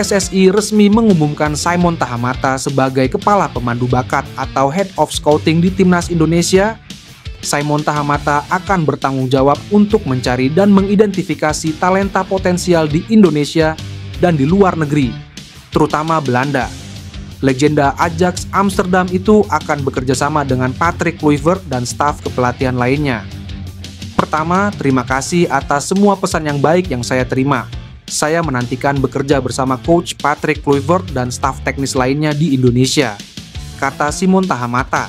PSSI resmi mengumumkan Simon Tahamata sebagai Kepala Pemandu Bakat atau Head of Scouting di Timnas Indonesia. Simon Tahamata akan bertanggung jawab untuk mencari dan mengidentifikasi talenta potensial di Indonesia dan di luar negeri, terutama Belanda. Legenda Ajax Amsterdam itu akan bekerja sama dengan Patrick Kluivert dan staf kepelatihan lainnya. Pertama, terima kasih atas semua pesan yang baik yang saya terima. Saya menantikan bekerja bersama Coach Patrick Kluivert dan staf teknis lainnya di Indonesia, kata Simon Tahamata.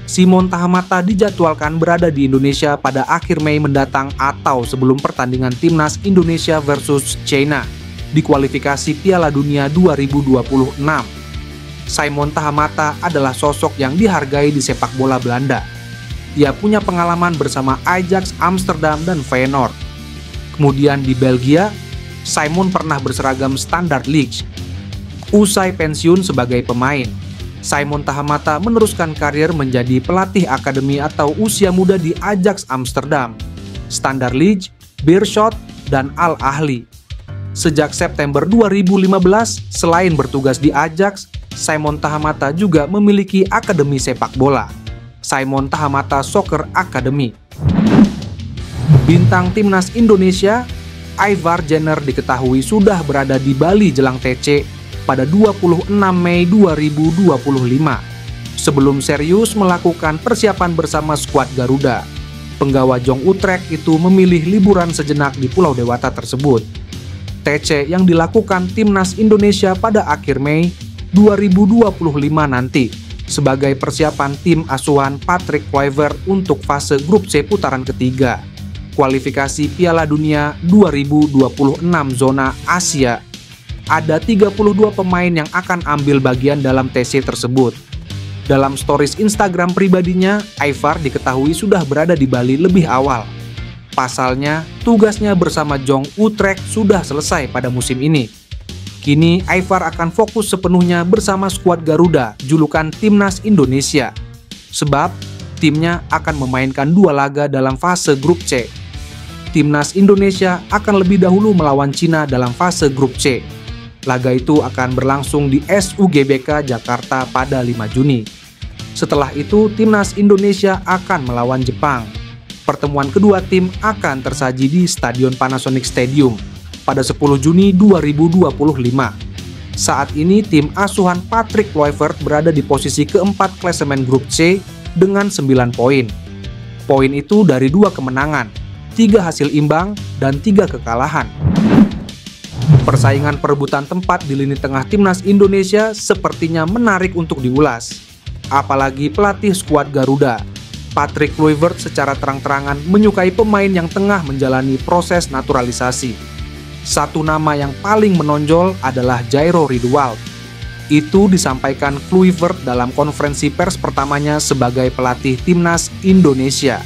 Simon Tahamata dijadwalkan berada di Indonesia pada akhir Mei mendatang atau sebelum pertandingan Timnas Indonesia versus China di kualifikasi Piala Dunia 2026. Simon Tahamata adalah sosok yang dihargai di sepak bola Belanda. Ia punya pengalaman bersama Ajax Amsterdam dan Feyenoord. Kemudian di Belgia, Simon pernah berseragam Standard Liège. Usai pensiun sebagai pemain, Simon Tahamata meneruskan karir menjadi pelatih akademi atau usia muda di Ajax Amsterdam, Standard Liège, Beerschot, dan Al Ahly. Sejak September 2015, selain bertugas di Ajax, Simon Tahamata juga memiliki akademi sepak bola, Simon Tahamata Soccer Academy. Bintang Timnas Indonesia, Aivar Jenner diketahui sudah berada di Bali jelang TC pada 26 Mei 2025, sebelum serius melakukan persiapan bersama skuad Garuda. Penggawa Jong Utrecht itu memilih liburan sejenak di Pulau Dewata tersebut. TC yang dilakukan Timnas Indonesia pada akhir Mei 2025 nanti sebagai persiapan tim asuhan Patrick Kluivert untuk fase grup C putaran ketiga, kualifikasi Piala Dunia 2026 zona Asia. Ada 32 pemain yang akan ambil bagian dalam TC tersebut. Dalam stories Instagram pribadinya, Aivar diketahui sudah berada di Bali lebih awal. Pasalnya, tugasnya bersama Jong Utrecht sudah selesai pada musim ini. Kini, Aivar akan fokus sepenuhnya bersama skuad Garuda, julukan Timnas Indonesia. Sebab, timnya akan memainkan 2 laga dalam fase grup C. Timnas Indonesia akan lebih dahulu melawan Cina dalam fase grup C. Laga itu akan berlangsung di SUGBK Jakarta pada 5 Juni. Setelah itu, Timnas Indonesia akan melawan Jepang. Pertemuan kedua tim akan tersaji di Stadion Panasonic Stadium pada 10 Juni 2025. Saat ini, tim asuhan Patrick Kluivert berada di posisi keempat klasemen grup C dengan 9 poin. Poin itu dari 2 kemenangan, 3 hasil imbang, dan 3 kekalahan. Persaingan perebutan tempat di lini tengah Timnas Indonesia sepertinya menarik untuk diulas. Apalagi pelatih skuad Garuda, Patrick Kluivert, secara terang-terangan menyukai pemain yang tengah menjalani proses naturalisasi. Satu nama yang paling menonjol adalah Jairo Riedewald. Itu disampaikan Kluivert dalam konferensi pers pertamanya sebagai pelatih Timnas Indonesia.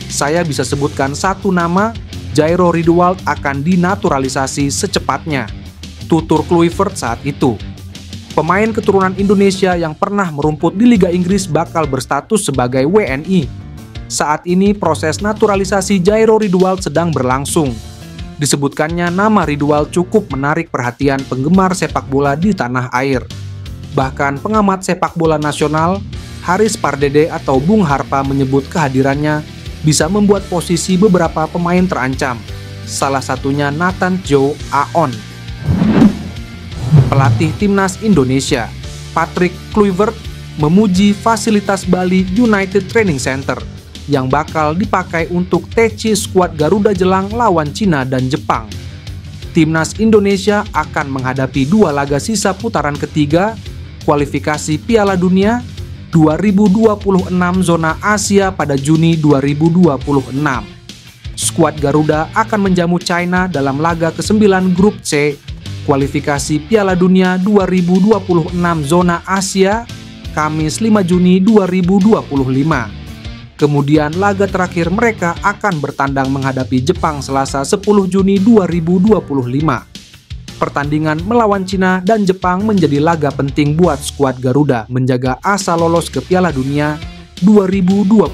Saya bisa sebutkan satu nama, Jairo Riedewald akan dinaturalisasi secepatnya, tutur Kluivert saat itu. Pemain keturunan Indonesia yang pernah merumput di Liga Inggris bakal berstatus sebagai WNI. Saat ini proses naturalisasi Jairo Riedewald sedang berlangsung. Disebutkannya nama Riedewald cukup menarik perhatian penggemar sepak bola di tanah air. Bahkan pengamat sepak bola nasional, Haris Pardede atau Bung Harpa menyebut kehadirannya bisa membuat posisi beberapa pemain terancam, salah satunya Nathan Joe Aon. Pelatih Timnas Indonesia, Patrick Kluivert, memuji fasilitas Bali United Training Center yang bakal dipakai untuk TC skuad Garuda jelang lawan Cina dan Jepang. Timnas Indonesia akan menghadapi 2 laga sisa putaran ketiga, kualifikasi Piala Dunia 2026 zona Asia pada Juni 2026. Skuad Garuda akan menjamu China dalam laga ke-9 grup C, kualifikasi Piala Dunia 2026 zona Asia, Kamis 5 Juni 2025. Kemudian laga terakhir mereka akan bertandang menghadapi Jepang Selasa 10 Juni 2025. Pertandingan melawan Cina dan Jepang menjadi laga penting buat skuad Garuda menjaga asa lolos ke Piala Dunia 2026.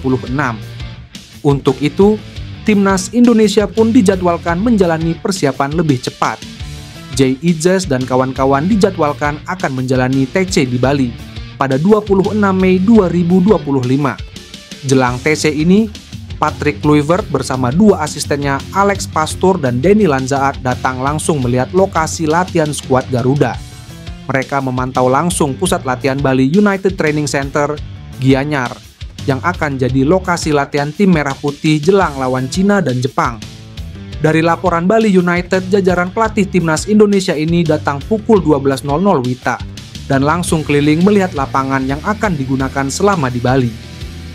Untuk itu, Timnas Indonesia pun dijadwalkan menjalani persiapan lebih cepat. Jay Idzes dan kawan-kawan dijadwalkan akan menjalani TC di Bali pada 26 Mei 2025. Jelang TC ini, Patrick Kluivert bersama dua asistennya Alex Pastoor dan Denny Lanzaat datang langsung melihat lokasi latihan skuad Garuda. Mereka memantau langsung pusat latihan Bali United Training Center, Gianyar, yang akan jadi lokasi latihan tim Merah Putih jelang lawan Cina dan Jepang. Dari laporan Bali United, jajaran pelatih timnas Indonesia ini datang pukul 12.00 WITA dan langsung keliling melihat lapangan yang akan digunakan selama di Bali.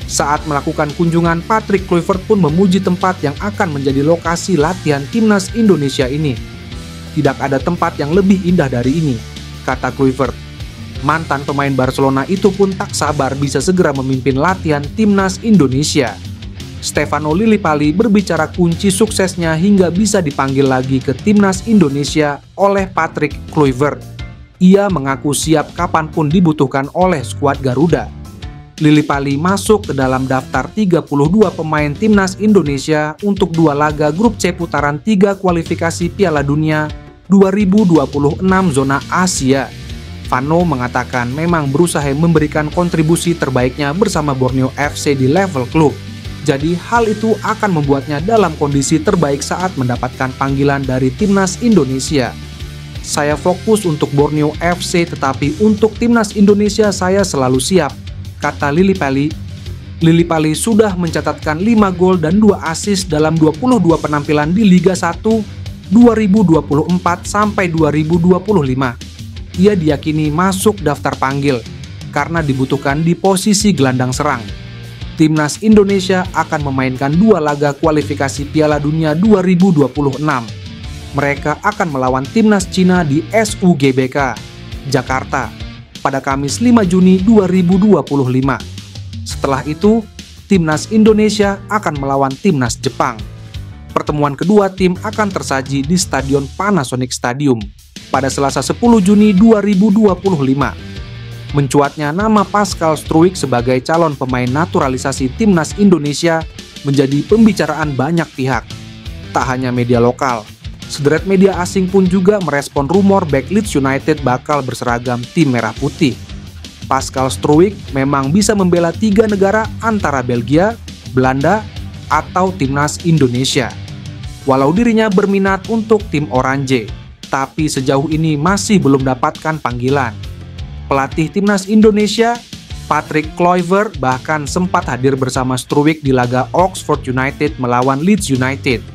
Saat melakukan kunjungan, Patrick Kluivert pun memuji tempat yang akan menjadi lokasi latihan timnas Indonesia ini. Tidak ada tempat yang lebih indah dari ini, kata Kluivert. Mantan pemain Barcelona itu pun tak sabar bisa segera memimpin latihan timnas Indonesia. Stefano Lillipali berbicara kunci suksesnya hingga bisa dipanggil lagi ke timnas Indonesia oleh Patrick Kluivert. Ia mengaku siap kapanpun dibutuhkan oleh skuad Garuda. Lillipali masuk ke dalam daftar 32 pemain timnas Indonesia untuk 2 laga grup C putaran 3 kualifikasi Piala Dunia 2026 zona Asia. Vano mengatakan memang berusaha memberikan kontribusi terbaiknya bersama Borneo FC di level klub. Jadi hal itu akan membuatnya dalam kondisi terbaik saat mendapatkan panggilan dari timnas Indonesia. Saya fokus untuk Borneo FC, tetapi untuk timnas Indonesia saya selalu siap, kata Lillipali. Lillipali sudah mencatatkan 5 gol dan 2 assist dalam 22 penampilan di Liga 1 2024 sampai 2025. Ia diyakini masuk daftar panggil karena dibutuhkan di posisi gelandang serang. Timnas Indonesia akan memainkan 2 laga kualifikasi Piala Dunia 2026. Mereka akan melawan timnas Cina di SUGBK, Jakarta, pada Kamis 5 Juni 2025. Setelah itu, timnas Indonesia akan melawan timnas Jepang. Pertemuan kedua tim akan tersaji di Stadion Panasonic Stadium pada Selasa 10 Juni 2025. Mencuatnya nama Pascal Struijk sebagai calon pemain naturalisasi timnas Indonesia menjadi pembicaraan banyak pihak. Tak hanya media lokal, sederet media asing pun juga merespon rumor bek Leeds United bakal berseragam tim Merah Putih. Pascal Struijk memang bisa membela 3 negara antara Belgia, Belanda, atau timnas Indonesia. Walau dirinya berminat untuk tim Oranje, tapi sejauh ini masih belum dapatkan panggilan. Pelatih timnas Indonesia, Patrick Kluivert, bahkan sempat hadir bersama Struijk di laga Oxford United melawan Leeds United.